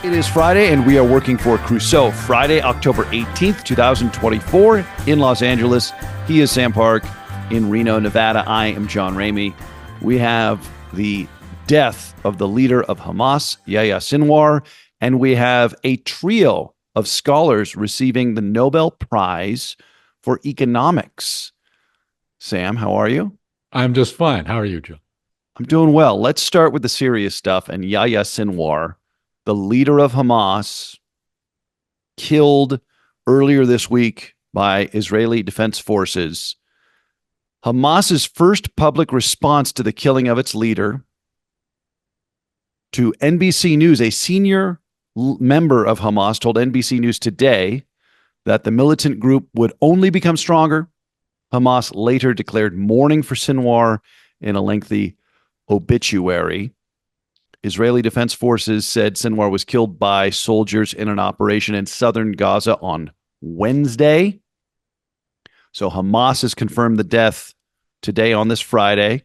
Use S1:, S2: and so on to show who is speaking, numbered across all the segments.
S1: It is Friday, and we are working for Crusoe. Friday, October 18th, 2024, in Los Angeles. He is Sam Park. In Reno, Nevada, I am John Ramey. We have the death of the leader of Hamas, Yahya Sinwar, and we have a trio of scholars receiving the Nobel Prize for Economics. Sam, how are you?
S2: I'm just fine. How are you, Joe?
S1: I'm doing well. Let's start with the serious stuff. And Yahya Sinwar, the leader of Hamas, killed earlier this week by Israeli Defense Forces. Hamas's first public response to the killing of its leader, to NBC News, a senior member of Hamas told NBC News today that the militant group would only become stronger. Hamas later declared mourning for Sinwar in a lengthy obituary. Israeli Defense Forces said Sinwar was killed by soldiers in an operation in southern Gaza on Wednesday. So Hamas has confirmed the death today on this Friday.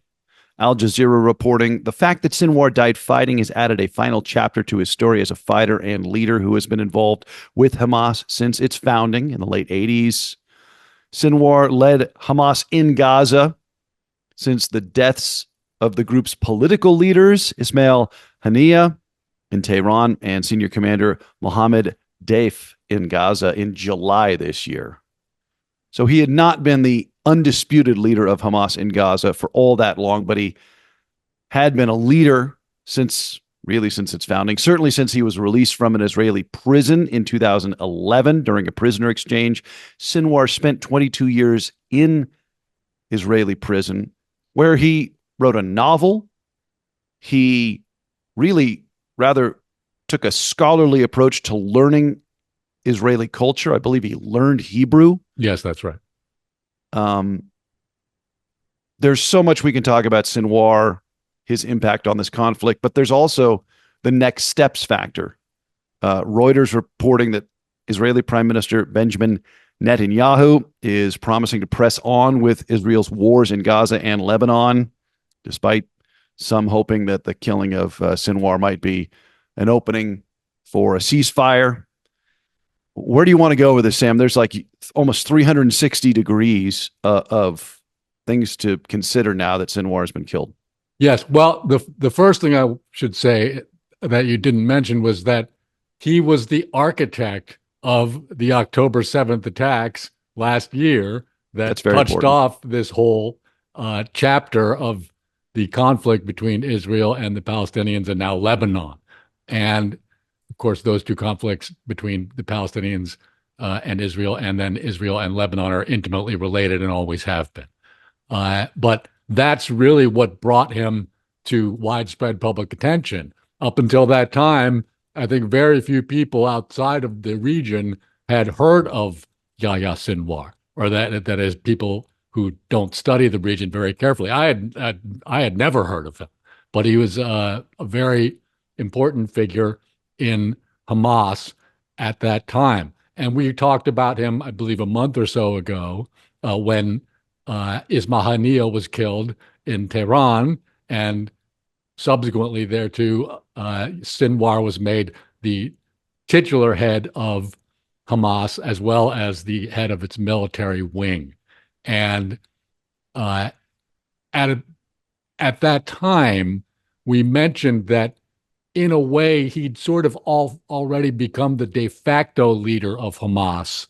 S1: Al Jazeera reporting the fact that Sinwar died fighting has added a final chapter to his story as a fighter and leader who has been involved with Hamas since its founding in the late 80s. Sinwar led Hamas in Gaza since the deaths of the group's political leaders, Ismail Haniyeh in Tehran and senior commander Mohammed Deif in Gaza in July this year. So he had not been the undisputed leader of Hamas in Gaza for all that long, but he had been a leader since its founding, certainly since he was released from an Israeli prison in 2011 during a prisoner exchange. Sinwar spent 22 years in Israeli prison, where he wrote a novel. He really rather took a scholarly approach to learning Israeli culture. I believe he learned Hebrew.
S2: Yes, that's right.
S1: There's so much we can talk about Sinwar, his impact on this conflict, but there's also the next steps factor. Reuters reporting that Israeli Prime Minister Benjamin Netanyahu is promising to press on with Israel's wars in Gaza and Lebanon, despite some hoping that the killing of Sinwar might be an opening for a ceasefire. Where do you want to go with this, Sam? There's like almost 360 degrees of things to consider now that Sinwar has been killed.
S2: Yes. Well, the first thing I should say that you didn't mention was that he was the architect of the October 7th attacks last year that touched
S1: important.
S2: off this whole chapter of the conflict between Israel and the Palestinians and now Lebanon. And of course, those two conflicts between the Palestinians and Israel, and then Israel and Lebanon, are intimately related and always have been. But that's really what brought him to widespread public attention. Up until that time, I think very few people outside of the region had heard of Yahya Sinwar, or that is, people who don't study the region very carefully. I had never heard of him, but he was a very important figure in Hamas at that time. And we talked about him, I believe, a month or so ago when Ismail Haniyeh was killed in Tehran, and subsequently thereto, Sinwar was made the titular head of Hamas as well as the head of its military wing. And at that time, we mentioned that in a way, he'd sort of already become the de facto leader of Hamas,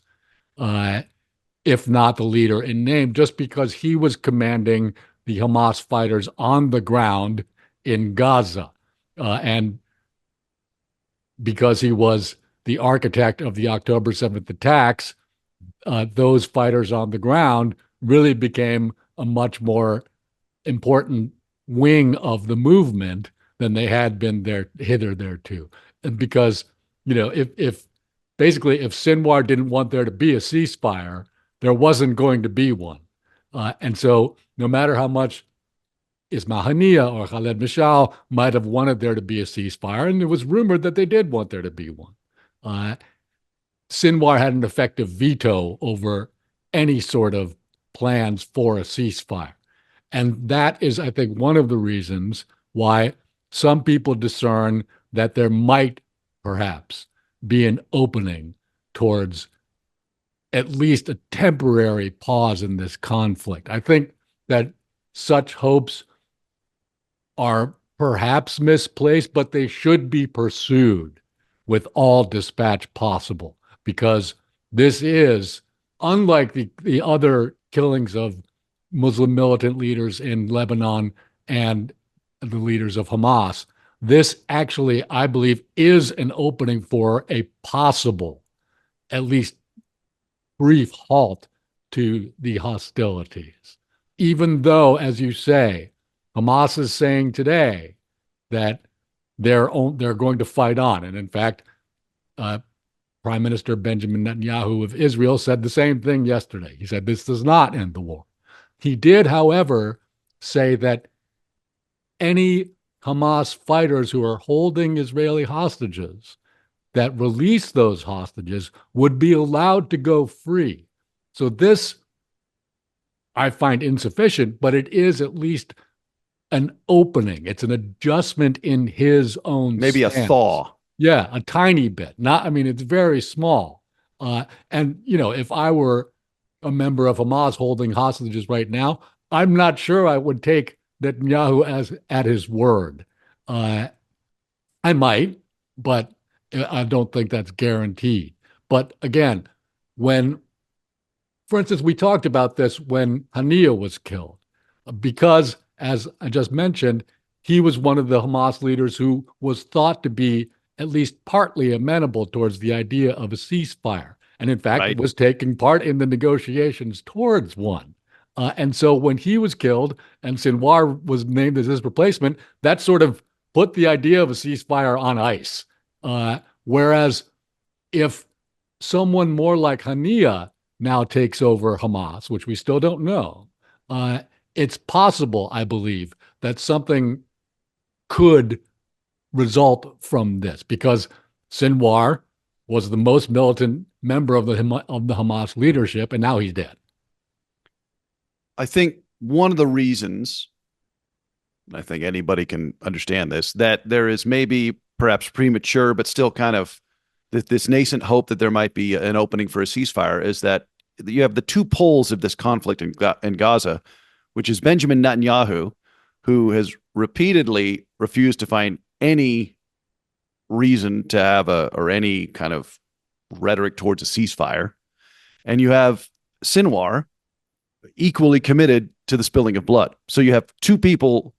S2: if not the leader in name, just because he was commanding the Hamas fighters on the ground in Gaza. And because he was the architect of the October 7th attacks, those fighters on the ground really became a much more important wing of the movement than they had been thereto. And because, if Sinwar didn't want there to be a ceasefire, there wasn't going to be one. And so no matter how much Ismail Haniyeh or Khaled Mishal might have wanted there to be a ceasefire, and it was rumored that they did want there to be one, Sinwar had an effective veto over any sort of plans for a ceasefire. And that is, I think, one of the reasons why some people discern that there might perhaps be an opening towards at least a temporary pause in this conflict. I think that such hopes are perhaps misplaced, but they should be pursued with all dispatch possible because this is, unlike the other killings of Muslim militant leaders in Lebanon and the leaders of Hamas, this actually, I believe, is an opening for a possible, at least brief halt to the hostilities. Even though, as you say, Hamas is saying today that they're going to fight on. And in fact, Prime Minister Benjamin Netanyahu of Israel said the same thing yesterday. He said this does not end the war. He did, however, say that any Hamas fighters who are holding Israeli hostages that release those hostages would be allowed to go free. So this I find insufficient, but it is at least an opening. It's an adjustment in his own
S1: Maybe
S2: stance.
S1: a thaw.
S2: Yeah, a tiny bit. Not, I mean, it's very small. And, you know, if I were a member of Hamas holding hostages right now, I'm not sure I would take Netanyahu as at his word. I might, but I don't think that's guaranteed. But again, when, for instance, we talked about this when Hania was killed, because, as I just mentioned, he was one of the Hamas leaders who was thought to be at least partly amenable towards the idea of a ceasefire. And in fact,
S1: Right.
S2: was taking part in the negotiations towards one. And so when he was killed and Synwar was named as his replacement, that sort of put the idea of a ceasefire on ice. Whereas if someone more like Hania now takes over Hamas, which we still don't know, it's possible, I believe, that something could result from this because Synwar was the most militant member of the Hamas leadership, and now he's dead.
S1: I think one of the reasons, I think anybody can understand this, that there is maybe perhaps premature, but still kind of this nascent hope that there might be an opening for a ceasefire is that you have the two poles of this conflict in Gaza, which is Benjamin Netanyahu, who has repeatedly refused to find any reason to have or any kind of rhetoric towards a ceasefire. And you have Synwar, equally committed to the spilling of blood. So you have two people,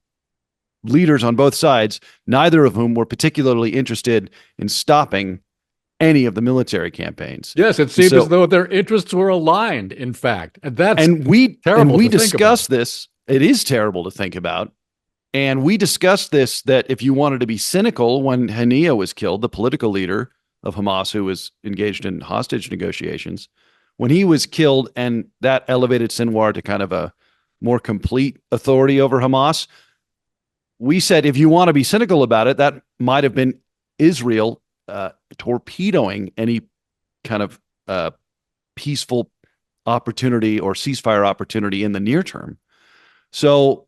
S1: leaders on both sides, neither of whom were particularly interested in stopping any of the military campaigns.
S2: Yes, it seemed as though their interests were aligned, in fact. And that's terrible.
S1: We discussed this. It is terrible to think about. And we discussed this, that if you wanted to be cynical, when Hania was killed, the political leader of Hamas who was engaged in hostage negotiations, when he was killed and that elevated Synwar to kind of a more complete authority over Hamas, we said if you want to be cynical about it, that might have been Israel torpedoing any kind of peaceful opportunity or ceasefire opportunity in the near term. So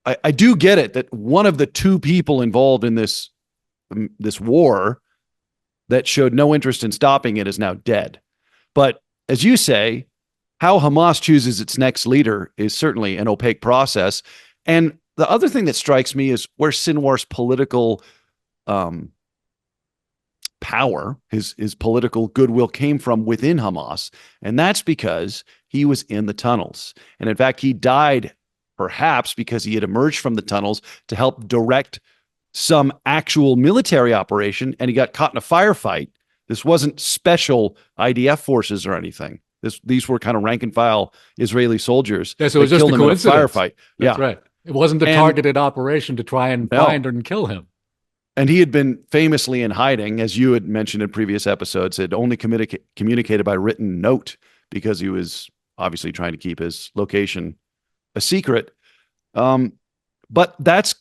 S1: I do get it that one of the two people involved in this war that showed no interest in stopping it is now dead. But as you say, how Hamas chooses its next leader is certainly an opaque process. And the other thing that strikes me is where Sinwar's political power, his political goodwill came from within Hamas. And that's because he was in the tunnels. And in fact, he died perhaps because he had emerged from the tunnels to help direct some actual military operation, and he got caught in a firefight. This wasn't special IDF forces or anything. These were kind of rank and file Israeli soldiers.
S2: Yeah, so it was just a coincidence.
S1: Firefight.
S2: That's right. It wasn't a targeted operation to try and find and kill him.
S1: And he had been famously in hiding, as you had mentioned in previous episodes, had only communicated by written note because he was obviously trying to keep his location a secret. But that's,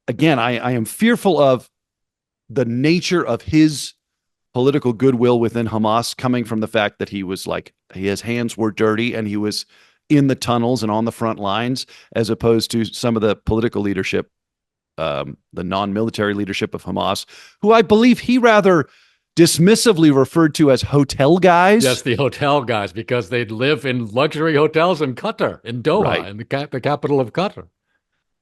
S1: again, I am fearful of the nature of his political goodwill within Hamas coming from the fact that he was his hands were dirty and he was in the tunnels and on the front lines, as opposed to some of the political leadership the non-military leadership of Hamas, who I believe he rather dismissively referred to as hotel
S2: Yes,
S1: guys.
S2: the hotel guys, because they'd live in luxury hotels in Qatar, in Doha,
S1: Right.
S2: in the capital of Qatar.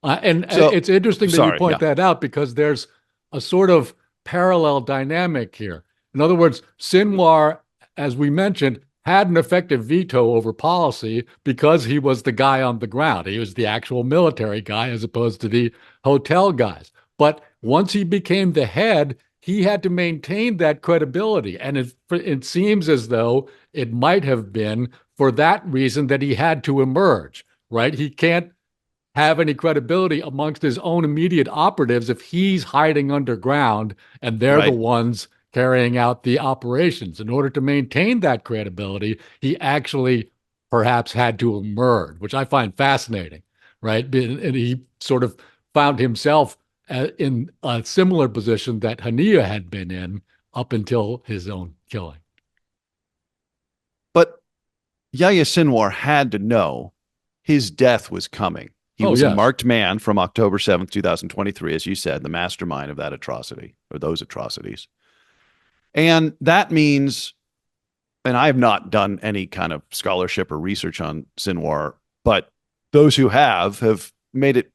S2: And
S1: So,
S2: it's interesting that you
S1: sorry.
S2: point
S1: Yeah.
S2: that out because there's a sort of parallel dynamic here. In other words, Sinwar, as we mentioned, had an effective veto over policy because he was the guy on the ground. He was the actual military guy as opposed to the hotel guys. But once he became the head, he had to maintain that credibility. And it seems as though it might have been for that reason that he had to emerge, right? He can't have any credibility amongst his own immediate operatives if he's hiding underground and they're the
S1: Right.
S2: ones carrying out the operations. In order to maintain that credibility, he actually perhaps had to emerge, which I find fascinating, right? And he sort of found himself in a similar position that Hania had been in up until his own killing.
S1: But Yahya Sinwar had to know his death was coming. He
S2: Oh,
S1: was a
S2: yes.
S1: marked man from October 7th, 2023, as you said, the mastermind of that atrocity or those atrocities. And that means, and I have not done any kind of scholarship or research on Sinwar, but those who have made it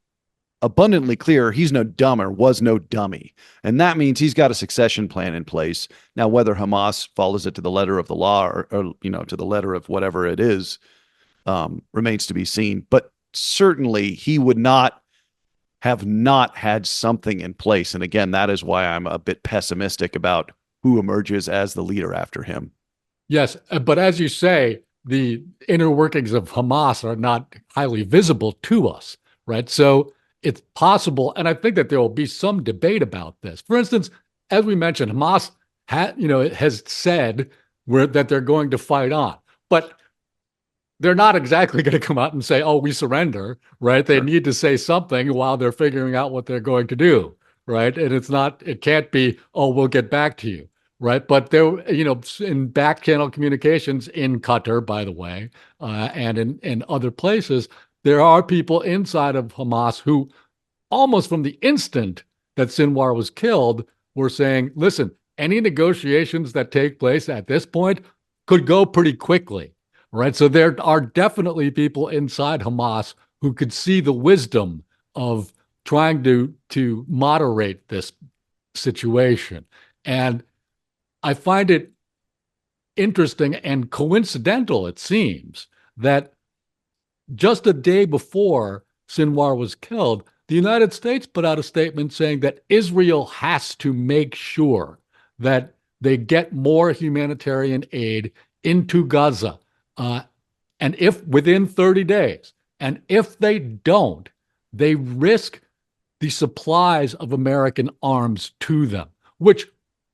S1: abundantly clear he's no dumber, was no dummy. And that means he's got a succession plan in place. Now, whether Hamas follows it to the letter of the law or to the letter of whatever it is, remains to be seen. But certainly he would not have not had something in place. And again, that is why I'm a bit pessimistic about who emerges as the leader after him.
S2: Yes, but as you say, the inner workings of Hamas are not highly visible to us, right? So it's possible, and I think that there will be some debate about this. For instance, as we mentioned, Hamas has said that they're going to fight on, but they're not exactly going to come out and say, "Oh, we surrender," right? They
S1: Sure.
S2: need to say something while they're figuring out what they're going to do, right? And it can't be, "Oh, we'll get back to you." Right. But there, in back channel communications in Qatar, by the way, and in other places, there are people inside of Hamas who almost from the instant that Sinwar was killed were saying, listen, any negotiations that take place at this point could go pretty quickly. Right. So there are definitely people inside Hamas who could see the wisdom of trying to moderate this situation. And I find it interesting and coincidental, it seems, that just a day before Sinwar was killed, the United States put out a statement saying that Israel has to make sure that they get more humanitarian aid into Gaza. And if within 30 days, and if they don't, they risk the supplies of American arms to them, which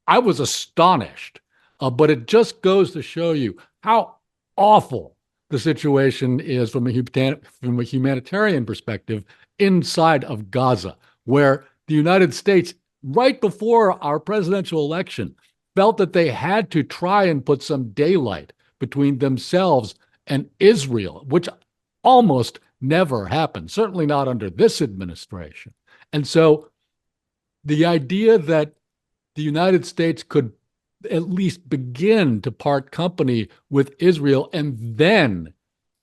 S2: I was astonished. But it just goes to show you how awful the situation is from a humanitarian perspective inside of Gaza, where the United States, right before our presidential election, felt that they had to try and put some daylight between themselves and Israel, which almost never happened, certainly not under this administration. And so the idea that the United States could at least begin to part company with Israel and then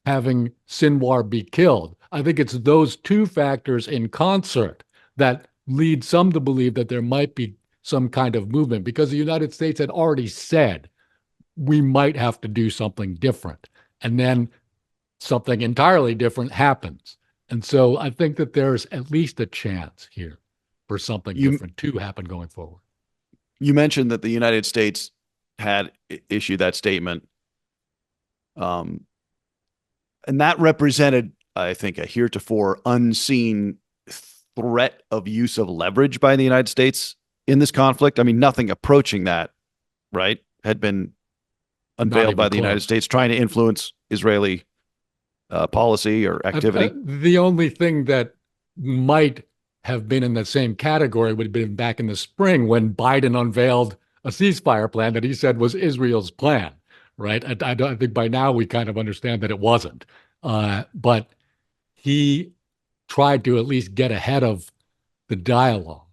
S2: having Sinwar be killed. I think it's those two factors in concert that lead some to believe that there might be some kind of movement because the United States had already said we might have to do something different. And then something entirely different happens. And so I think that there's at least a chance here for something
S1: You
S2: different to happen going forward.
S1: you mentioned that the United States had issued that statement, um, and that represented, I think, a heretofore unseen threat of use of leverage by the United States in this conflict. I mean, nothing approaching that, right, had been
S2: Not
S1: unveiled
S2: even
S1: by the United
S2: close.
S1: States trying to influence Israeli policy or activity.
S2: The only thing that might have been in the same category would have been back in the spring when Biden unveiled a ceasefire plan that he said was Israel's plan, right? I think by now we kind of understand that it wasn't. But he tried to at least get ahead of the dialogue.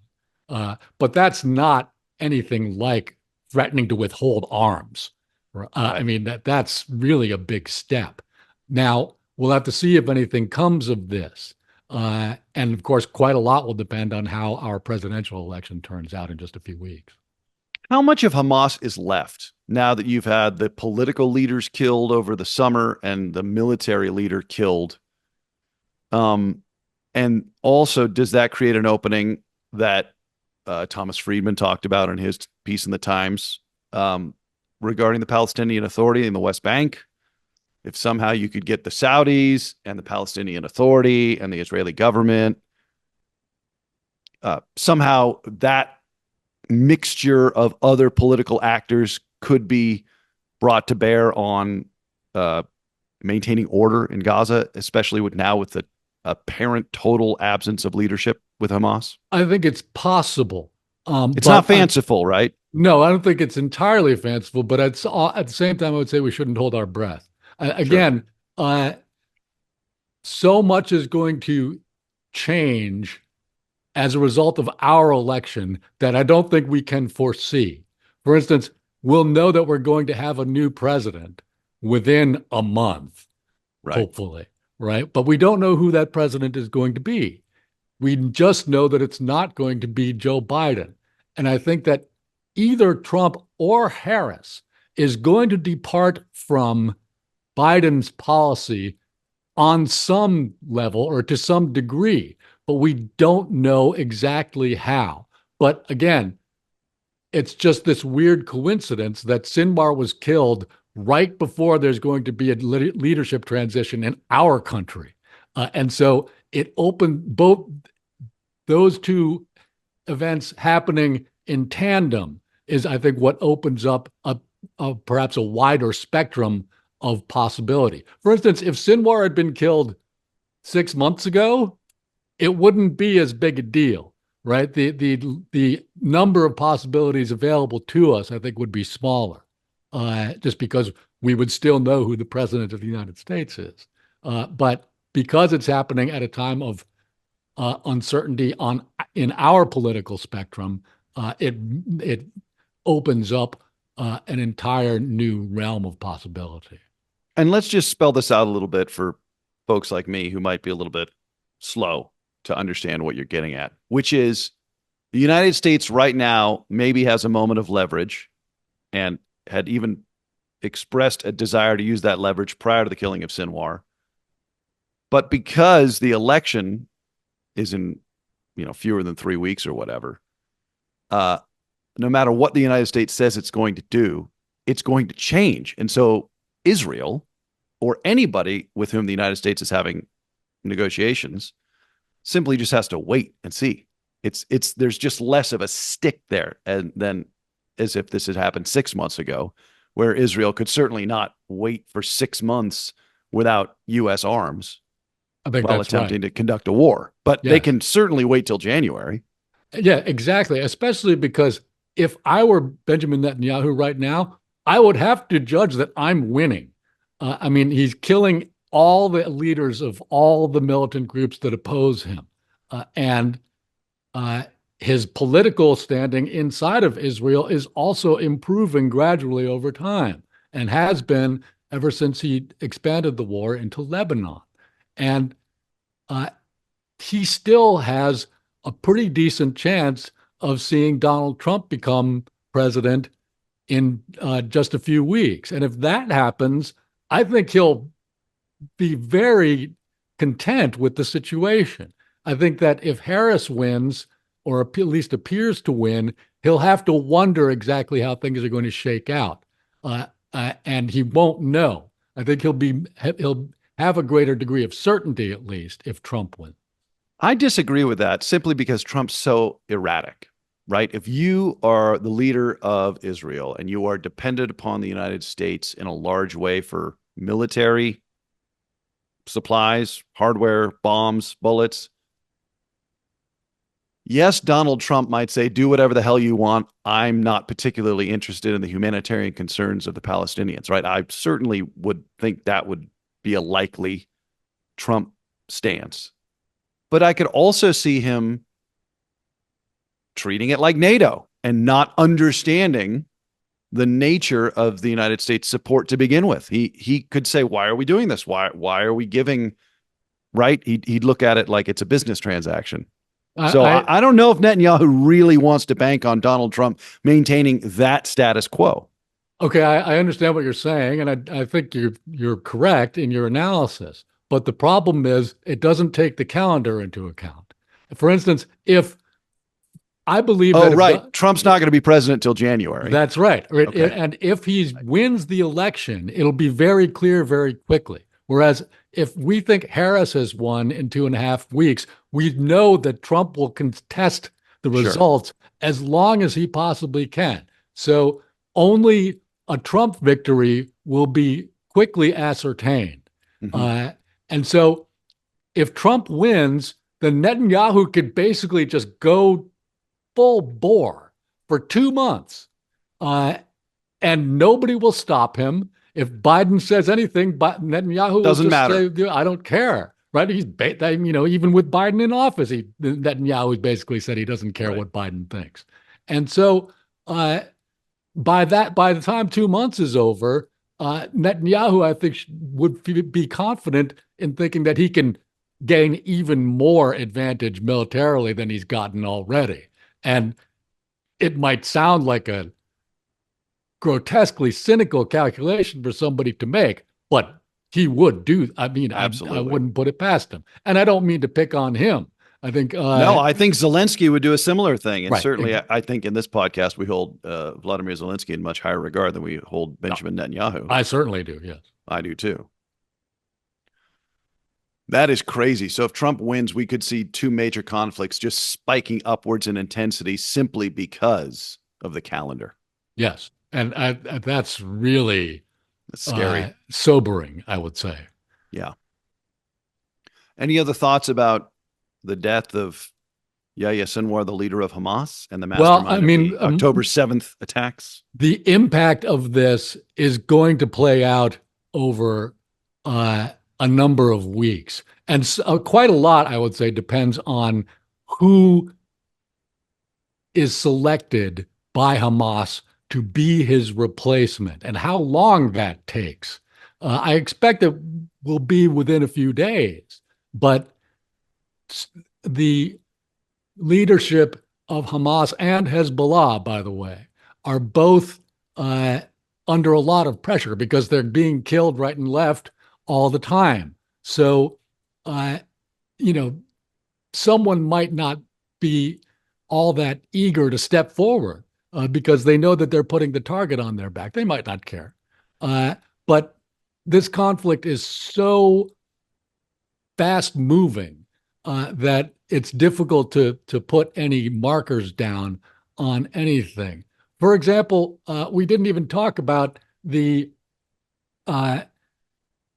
S2: But that's not anything like threatening to withhold arms. I
S1: Right.
S2: mean, that's really a big step. Now, we'll have to see if anything comes of this. And of course, quite a lot will depend on how our presidential election turns out in just a few weeks.
S1: How much of Hamas is left now that you've had the political leaders killed over the summer and the military leader killed? Um, and also, does that create an opening that Thomas Friedman talked about in his piece in the Times um, regarding the Palestinian Authority in the West Bank? If somehow you could get the Saudis and the Palestinian Authority and the Israeli government, somehow that mixture of other political actors could be brought to bear on uh, maintaining order in Gaza, especially with the apparent total absence of leadership with Hamas?
S2: I think it's possible.
S1: It's not
S2: But
S1: fanciful, right?
S2: no, I don't think it's entirely fanciful, but at the same time, I would say we shouldn't hold our breath.
S1: Sure.
S2: Again, so much is going to change as a result of our election that I don't think we can foresee. For instance, we'll know that we're going to have a new president within a month,
S1: Right.
S2: hopefully, right? But we don't know who that president is going to be. We just know that it's not going to be Joe Biden. And I think that either Trump or Harris is going to depart from Biden's policy on some level or to some degree, but we don't know exactly how. But again, it's just this weird coincidence that Synwar was killed right before there's going to be a leadership transition in our country. And so it opened both those two events happening in tandem is, I think, what opens up perhaps a wider spectrum of possibility. For instance, if Sinwar had been killed 6 months ago, it wouldn't be as big a deal, right? The number of possibilities available to us, I think, would be smaller, just because we would still know who the president of the United States is. But because it's happening at a time of uncertainty in our political spectrum, it opens up an entire new realm of possibility.
S1: And let's just spell this out a little bit for folks like me who might be a little bit slow to understand what you're getting at, which is the United States right now maybe has a moment of leverage and had even expressed a desire to use that leverage prior to the killing of Sinwar. But because the election is in, fewer than 3 weeks or whatever, no matter what the United States says it's going to do, it's going to change. And so Israel or anybody with whom the United States is having negotiations simply just has to wait and see. There's just less of a stick there and than as if this had happened 6 months ago, where Israel could certainly not wait for 6 months without U.S. arms
S2: I think
S1: while
S2: that's right.
S1: attempting to conduct a war. But they
S2: Yes.
S1: can certainly wait till January.
S2: Yeah, exactly. Especially because if I were Benjamin Netanyahu right now, I would have to judge that I'm winning. I mean, he's killing all the leaders of all the militant groups that oppose him. And his political standing inside of Israel is also improving gradually over time and has been ever since he expanded the war into Lebanon. And uh, he still has a pretty decent chance of seeing Donald Trump become president in just a few weeks. And if that happens, I think he'll be very content with the situation. I think that if Harris wins, or at least appears to win, he'll have to wonder exactly how things are going to shake out, and he won't know. I think he'll have a greater degree of certainty, at least, if Trump wins.
S1: I disagree with that simply because Trump's so erratic, right? If you are the leader of Israel and you are dependent upon the United States in a large way for military supplies, hardware, bombs, bullets, yes, Donald Trump might say, do whatever the hell you want. I'm not particularly interested in the humanitarian concerns of the Palestinians, right? I certainly would think that would be a likely Trump stance. But I could also see him treating it like NATO and not understanding the nature of the United States support to begin with. He could say, why are we doing this? Why are we giving, right? He'd look at it like it's a business transaction. So I don't know if Netanyahu really wants to bank on Donald Trump maintaining that status quo.
S2: Okay, I understand what you're saying, and I think you're correct in your analysis. But the problem is it doesn't take the calendar into account. For instance, if I believe that
S1: right, Trump's not going to be president till January.
S2: That's right.
S1: Okay.
S2: And if he wins the election, it'll be very clear very quickly. Whereas if we think Harris has won in 2.5 weeks, we know that Trump will contest the results as long as he possibly can. So only a Trump victory will be quickly ascertained. And so if Trump wins, then Netanyahu could basically just go full bore for 2 months, and nobody will stop him. If Biden says anything, but Netanyahu
S1: doesn't
S2: will just
S1: matter.
S2: say, "I don't care." Right? He's, even with Biden in office, Netanyahu basically said he doesn't care what Biden thinks. And so, by the time 2 months is over, Netanyahu, I think, would be confident in thinking that he can gain even more advantage militarily than he's gotten already. And it might sound like a grotesquely cynical calculation for somebody to make, but he would do. I mean,
S1: absolutely,
S2: I wouldn't put it past him. And I don't mean to pick on him. I think
S1: no, I think Zelensky would do a similar thing, and
S2: right.
S1: certainly, I think in this podcast we hold Vladimir Zelensky in much higher regard than we hold Benjamin Netanyahu.
S2: I certainly do. Yes,
S1: I do too. That is crazy. So if Trump wins, we could see two major conflicts just spiking upwards in intensity simply because of the calendar.
S2: Yes, and that's really
S1: scary,
S2: sobering, I would say.
S1: Yeah. Any other thoughts about the death of Yahya Sinwar, the leader of Hamas and the mastermind of the October 7th attacks?
S2: The impact of this is going to play out over a number of weeks. And quite a lot, I would say, depends on who is selected by Hamas to be his replacement and how long that takes. I expect it will be within a few days, but the leadership of Hamas and Hezbollah, by the way, are both under a lot of pressure because they're being killed right and left all the time. So, someone might not be all that eager to step forward because they know that they're putting the target on their back. They might not care. But this conflict is so fast moving that it's difficult to put any markers down on anything. For example, we didn't even talk about the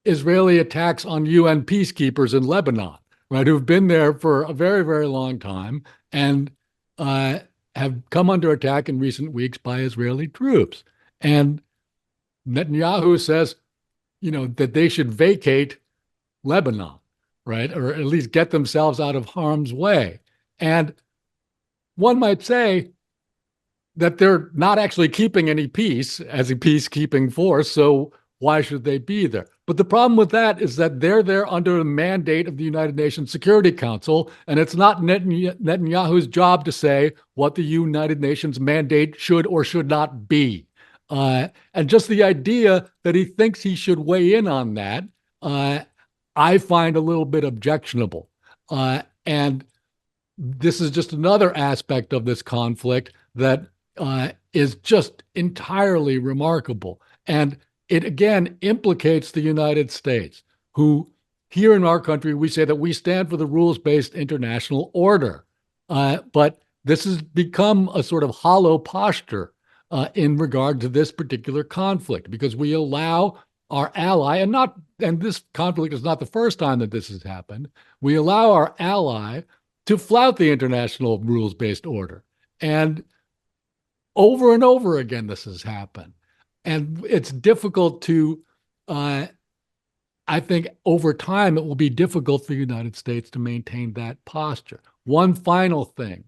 S2: Israeli attacks on UN peacekeepers in Lebanon, right, who've been there for a very, very long time and have come under attack in recent weeks by Israeli troops. And Netanyahu says, that they should vacate Lebanon, right, or at least get themselves out of harm's way. And one might say that they're not actually keeping any peace as a peacekeeping force, so why should they be there? But the problem with that is that they're there under the mandate of the United Nations Security Council, and it's not Netanyahu's job to say what the United Nations mandate should or should not be. And just the idea that he thinks he should weigh in on that, I find a little bit objectionable. And this is just another aspect of this conflict that is just entirely remarkable. And it, again, implicates the United States, who here in our country, we say that we stand for the rules-based international order. But this has become a sort of hollow posture in regard to this particular conflict, because we allow our ally, and this conflict is not the first time that this has happened, we allow our ally to flout the international rules-based order. And over again, this has happened. And it's difficult to, I think over time, it will be difficult for the United States to maintain that posture. One final thing.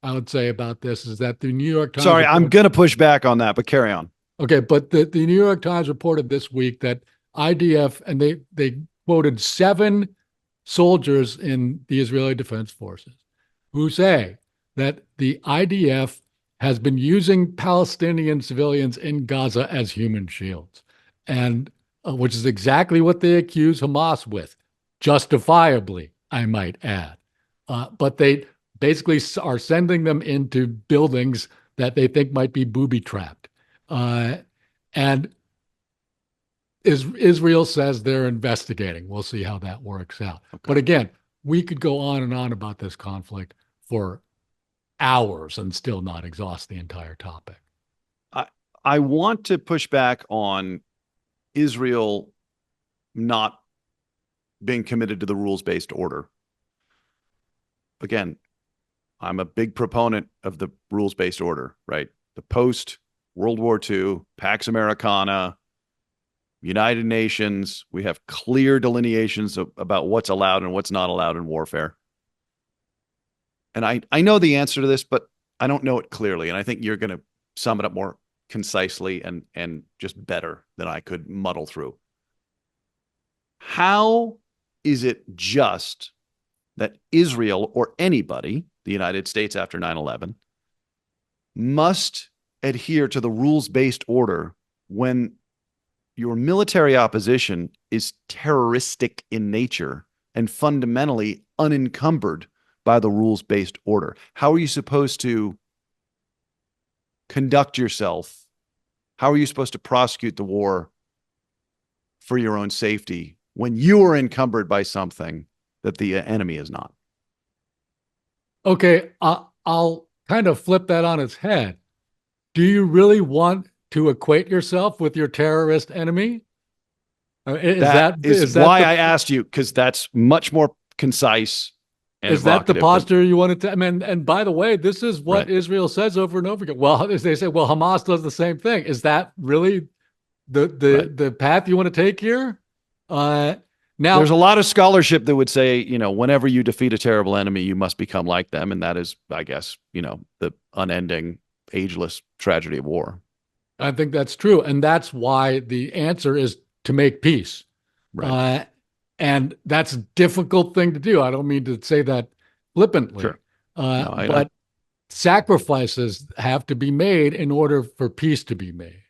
S2: I would say about this is that the New York Times
S1: Sorry, I'm going to push back on that, but carry on.
S2: Okay, but the New York Times reported this week that IDF, and they quoted 7 soldiers in the Israeli Defense Forces who say that the IDF has been using Palestinian civilians in Gaza as human shields, and which is exactly what they accuse Hamas with, justifiably, I might add. But they basically are sending them into buildings that they think might be booby trapped. And Israel says they're investigating. We'll see how that works out. Okay. But again, we could go on and on about this conflict for hours and still not exhaust the entire topic.
S1: I want to push back on Israel not being committed to the rules-based order. Again, I'm a big proponent of the rules-based order, right? The post-World War II, Pax Americana, United Nations, we have clear delineations about what's allowed and what's not allowed in warfare. And I know the answer to this, but I don't know it clearly. And I think you're going to sum it up more concisely and just better than I could muddle through. How is it just that Israel or anybody, the United States after 9/11, must adhere to the rules-based order when your military opposition is terroristic in nature and fundamentally unencumbered by the rules-based order? How are you supposed to conduct yourself? How are you supposed to prosecute the war for your own safety when you are encumbered by something that the enemy is not?
S2: Okay, I'll kind of flip that on its head. Do you really want to equate yourself with your terrorist enemy?
S1: That is why I asked you, because that's much more concise.
S2: Is that the posture you wanted to? I mean, and by the way, this is what Israel says over and over again. Well, they say, well, Hamas does the same thing. Is that really the path you want to take here? Now,
S1: there's a lot of scholarship that would say, whenever you defeat a terrible enemy, you must become like them. And that is, I guess, the unending, ageless tragedy of war.
S2: I think that's true. And that's why the answer is to make peace. Right. And that's a difficult thing to do. I don't mean to say that flippantly.
S1: Sure.
S2: But sacrifices have to be made in order for peace to be made.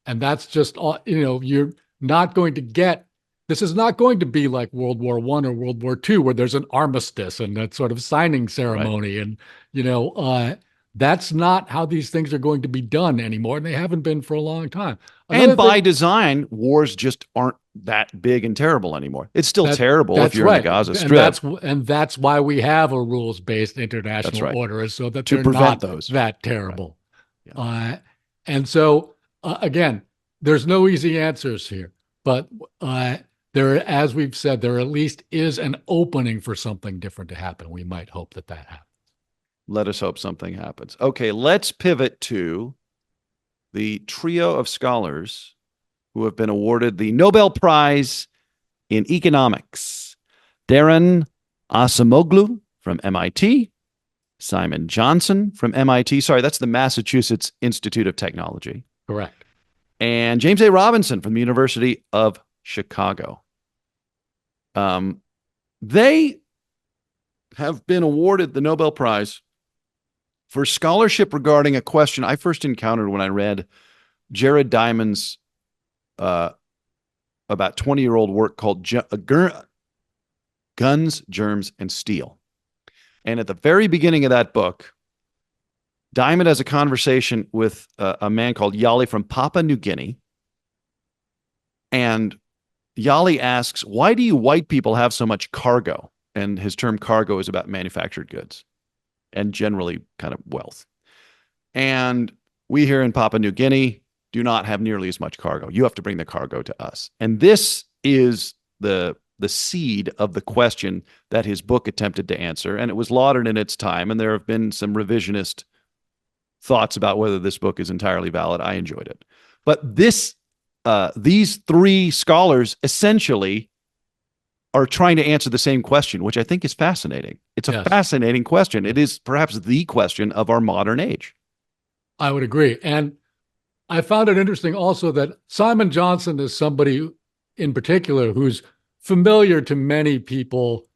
S2: And that's just, you're not going to get, this is not going to be like World War I or World War II, where there's an armistice and that sort of signing ceremony. Right. And, that's not how these things are going to be done anymore. And they haven't been for a long time.
S1: And by design, wars just aren't that big and terrible anymore. It's still terrible if you're in the Gaza Strip.
S2: And that's why we have a rules-based international order, is so that they're not that terrible. Right. Yeah. And so, again, there's no easy answers here. But there, as we've said, there at least is an opening for something different to happen. We might hope that happens.
S1: Let us hope something happens. Okay, let's pivot to the trio of scholars who have been awarded the Nobel Prize in Economics. Darren Acemoglu from MIT, Simon Johnson from MIT. Sorry, that's the Massachusetts Institute of Technology.
S2: Correct.
S1: And James A. Robinson from the University of Chicago. They have been awarded the Nobel Prize for scholarship regarding a question I first encountered when I read Jared Diamond's about 20-year-old work called Guns, Germs, and Steel. And at the very beginning of that book, Diamond has a conversation with a man called Yali from Papua New Guinea. And Yali asks, why do you white people have so much cargo? And his term cargo is about manufactured goods and generally kind of wealth. And we here in Papua New Guinea do not have nearly as much cargo. You have to bring the cargo to us. And this is the seed of the question that his book attempted to answer. And it was lauded in its time. And there have been some revisionist thoughts about whether this book is entirely valid. I enjoyed it. But these three scholars essentially are trying to answer the same question, which I think is fascinating. It's a
S2: Yes,
S1: fascinating question. It is perhaps the question of our modern age.
S2: I would agree. And I found it interesting also that Simon Johnson is somebody in particular who's familiar to many people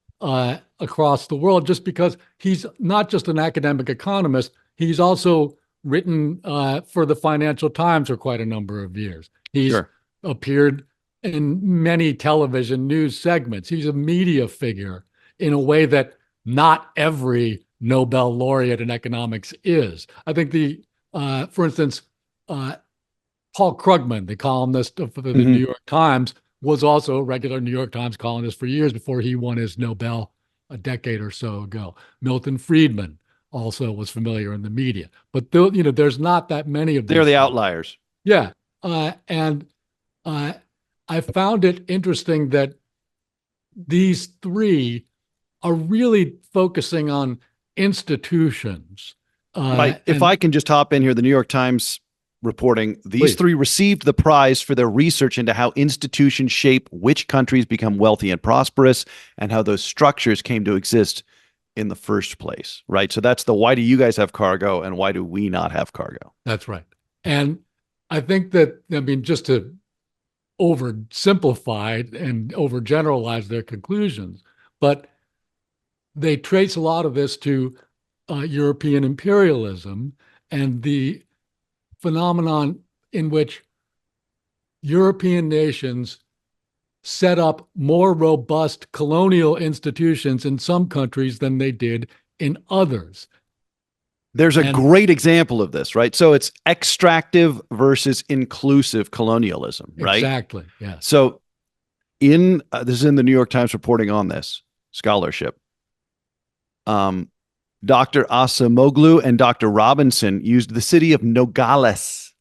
S2: across the world, just because he's not just an academic economist, he's also written for the Financial Times for quite a number of years. He's
S1: Sure.
S2: appeared in many television news segments. He's a media figure in a way that not every Nobel laureate in economics is. I think for instance, uh, Paul Krugman, the columnist for the New
S1: Mhm.
S2: York Times, was also a regular New York Times columnist for years before he won his Nobel a decade or so ago. Milton Friedman also was familiar in the media, but there's not that many of
S1: They're
S2: these
S1: the
S2: folks.
S1: outliers.
S2: Yeah, and uh, I found it interesting that these three are really focusing on institutions.
S1: Right. If
S2: And
S1: I can just hop in here, the New York Times reporting these
S2: please,
S1: three received the prize for their research into how institutions shape which countries become wealthy and prosperous and how those structures came to exist in the first place. Right. So that's the why do you guys have cargo and why do we not have cargo?
S2: that's right. And I think that, I mean, just to oversimplify and overgeneralize their conclusions, but they trace a lot of this to European imperialism and the phenomenon in which European nations set up more robust colonial institutions in some countries than they did in others.
S1: There's a
S2: And
S1: great example of this, right? So it's extractive versus inclusive colonialism, right?
S2: exactly, yes.
S1: So in this is in the New York Times reporting on this scholarship. Um, Dr. Asamoglu and Dr. Robinson used the city of Nogales,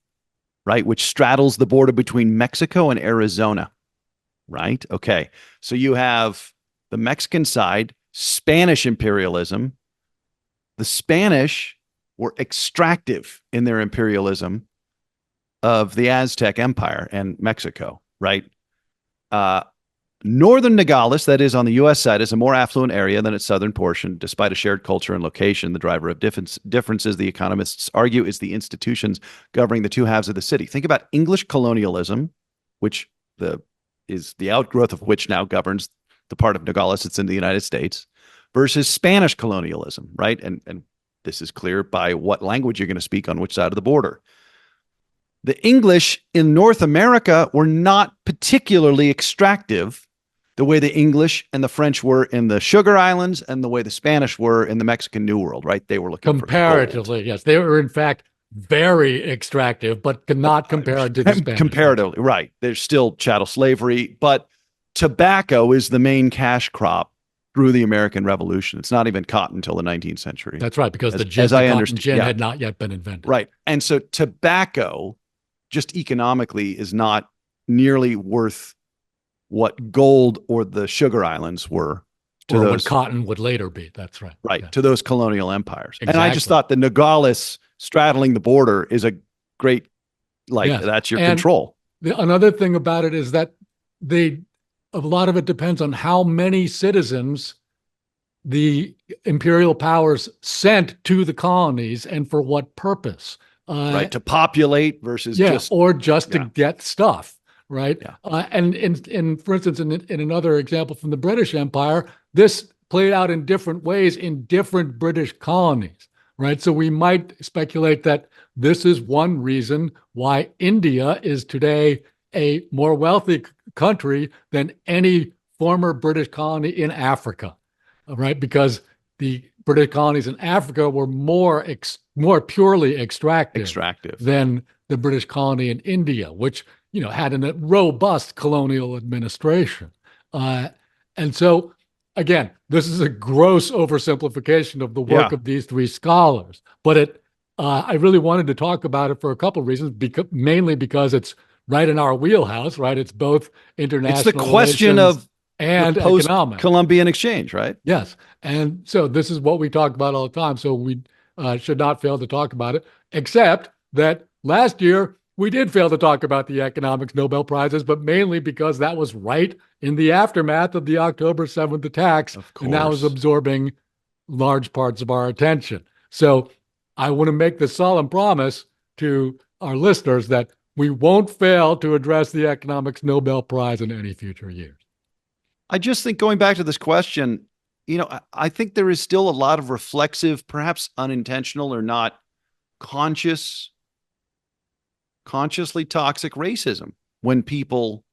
S1: right, which straddles the border between Mexico and Arizona, right? Okay. So you have the Mexican side, Spanish imperialism. The Spanish were extractive in their imperialism of the Aztec Empire and Mexico, right? Uh, Northern Nogales, that is on the U.S. side, is a more affluent area than its southern portion, despite a shared culture and location. The driver of differences, the economists argue, is the institutions governing the two halves of the city. Think about English colonialism, which is the outgrowth of which now governs the part of Nogales that's in the United States, versus Spanish colonialism, right? And this is clear by what language you're going to speak on which side of the border. The English in North America were not particularly extractive the way the English and the French were in the Sugar Islands and the way the Spanish were in the Mexican New World, right? They were looking for
S2: Comparatively,
S1: gold.
S2: yes. They were, in fact, very extractive, but not compared to the Spanish.
S1: Comparatively, right. There's still chattel slavery, but tobacco is the main cash crop through the American Revolution. It's not even cotton until the 19th century.
S2: That's right, because
S1: As I
S2: cotton
S1: understand,
S2: gin
S1: yeah,
S2: had not yet been invented.
S1: right. And so tobacco, just economically, is not nearly worth what gold or the Sugar Islands were to
S2: Or what
S1: those,
S2: cotton would later be. That's right.
S1: right,
S2: Yeah,
S1: to those colonial empires. And I just
S2: exactly.
S1: thought the Nogales straddling the border is a great, like,
S2: Yes.
S1: that's your
S2: And
S1: control.
S2: another thing about it is that a lot of it depends on how many citizens the imperial powers sent to the colonies and for what purpose.
S1: Right, to populate versus
S2: Yeah,
S1: just,
S2: or just to
S1: yeah,
S2: get stuff, right?
S1: yeah.
S2: And for instance, in another example from the British Empire, this played out in different ways in different British colonies, right? So we might speculate that this is one reason why India is today a more wealthy country than any former British colony in Africa, right? Because the British colonies in Africa were more purely extractive
S1: Extractive.
S2: than the British colony in India, which had a robust colonial administration. Uh, and so, again, this is a gross oversimplification of the work
S1: Yeah.
S2: of these three scholars, but I really wanted to talk about it for a couple of reasons, mainly because it's right in our wheelhouse, right? It's both
S1: It's the
S2: international
S1: question
S2: relations
S1: of the
S2: and
S1: post
S2: economics.
S1: Columbian exchange, right?
S2: Yes. And so this is what we talk about all the time. So we should not fail to talk about it, except that last year We did fail to talk about the economics Nobel Prizes, but mainly because that was right in the aftermath of the October 7th attacks, and that was absorbing large parts of our attention. So I want to make the solemn promise to our listeners that we won't fail to address the economics Nobel Prize in any future years.
S1: I just think going back to this question, I think there is still a lot of reflexive, perhaps unintentional or not consciously toxic racism when people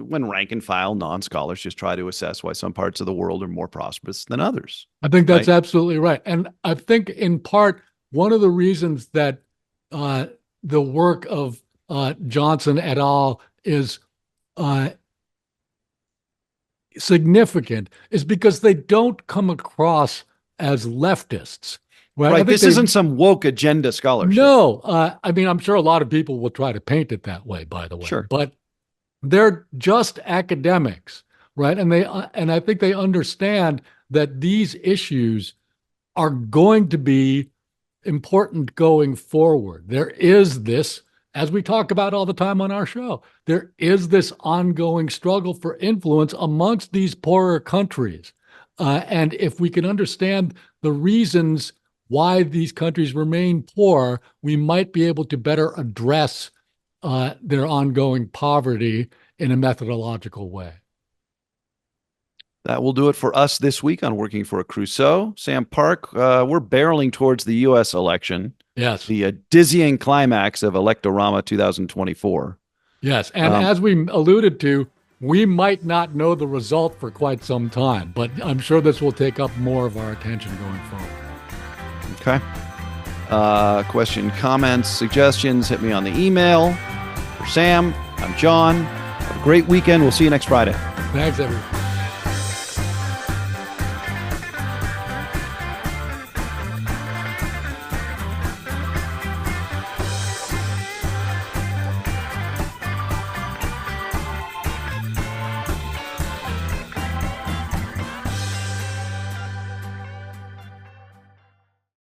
S1: when rank and file non-scholars just try to assess why some parts of the world are more prosperous than others.
S2: I think that's absolutely right. And I think in part, one of the reasons that the work of Johnson et al. Is significant is because they don't come across as leftists.
S1: Right. This isn't some woke agenda scholarship.
S2: No. I mean, I'm sure a lot of people will try to paint it that way, by the way.
S1: Sure.
S2: But they're just academics, right? And I think they understand that these issues are going to be important going forward. There is this, as we talk about all the time on our show, there is this ongoing struggle for influence amongst these poorer countries. And if we can understand the reasons why these countries remain poor, we might be able to better address their ongoing poverty in a methodological way.
S1: That will do it for us this week on Working for a Crusoe. Sam Park, we're barreling towards the U.S. election.
S2: Yes.
S1: The dizzying climax of Electorama 2024.
S2: Yes. And as we alluded to, we might not know the result for quite some time, but I'm sure this will take up more of our attention going forward.
S1: Okay. Question, comments, suggestions, hit me on the email. For Sam, I'm John. Have a great weekend. We'll see you next Friday.
S2: Thanks, everyone.